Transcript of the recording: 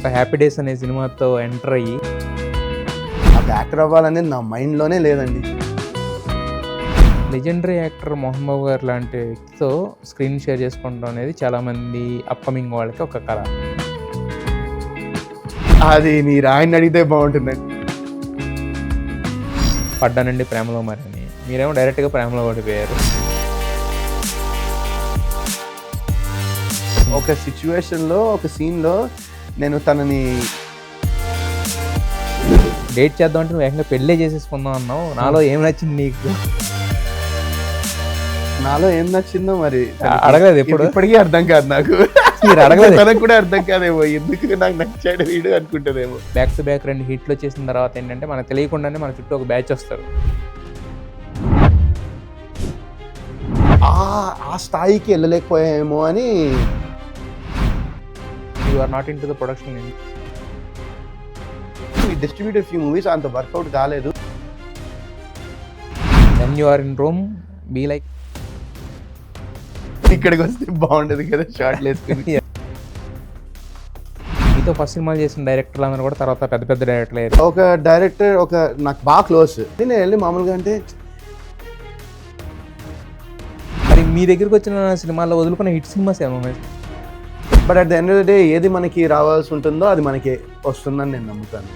ఒక happy days అనే సినిమాతో ఎంటర్ అయ్యి నాకు యాక్టర్ అవ్వాలనేది నా మైండ్లోనే లేదండి. లెజెండరీ యాక్టర్ మోహన్ బాబు గారు లాంటి వ్యక్తితో స్క్రీన్ షేర్ చేసుకోవడం అనేది చాలామంది అప్కమింగ్ వాళ్ళకి ఒక కళ. అది మీరు ఆయన అడిగితే బాగుంటుందండి. పడ్డానండి ప్రేమలో మరని, మీరేమో డైరెక్ట్గా ప్రేమలో పడిపోయారు. ఒక సిచ్యువేషన్లో ఒక సీన్లో నేను తనని డేట్ చేద్దాం అంటే నువ్వు ఏకంగా పెళ్ళే చేసేసుకుందాం అన్నావు. నాలో ఏం నచ్చింది నీకు? నాలో ఏం నచ్చిందో మరి అడగలేదు ఎప్పుడు? ఇప్పటికీ అర్థం కాదు నాకు. మీరు అడగలేదు? తనకు కూడా అర్థం కాదేమో ఎందుకు నాకు నచ్చాడు వీడు అనుకుంటుందేమో. బ్యాక్ టు బ్యాక్ 2 హిట్లు వచ్చేసిన తర్వాత ఏంటంటే మనకు తెలియకుండానే మన చుట్టూ ఒక బ్యాచ్ వస్తారు. ఆ స్థాయికి వెళ్ళలేకపోయామేమో అని. You are not in to the production. Distributed few movies అంత వర్కౌట్ కాలేదు. When you are in room be like ఇక్కడికి వస్తే బాగుండదు కదా షార్ట్లు వేసుకుని. మీతో ఫస్ట్ సినిమాలు చేసిన డైరెక్టర్లు అందరూ కూడా తర్వాత పెద్ద పెద్ద డైరెక్టర్లు అయ్యారు. ఒక డైరెక్టర్ నాకు బాగా క్లోజ్. నేను వెళ్ళి మామూలుగా అంటే మరి మీ దగ్గరికి వచ్చిన సినిమాల్లో వదులుకున్న హిట్ సినిమాస్ ఏమో. But at the end of the day ఏది మనకి రావాల్సి ఉంటుందో అది మనకి వస్తుందని నేను నమ్ముతాను.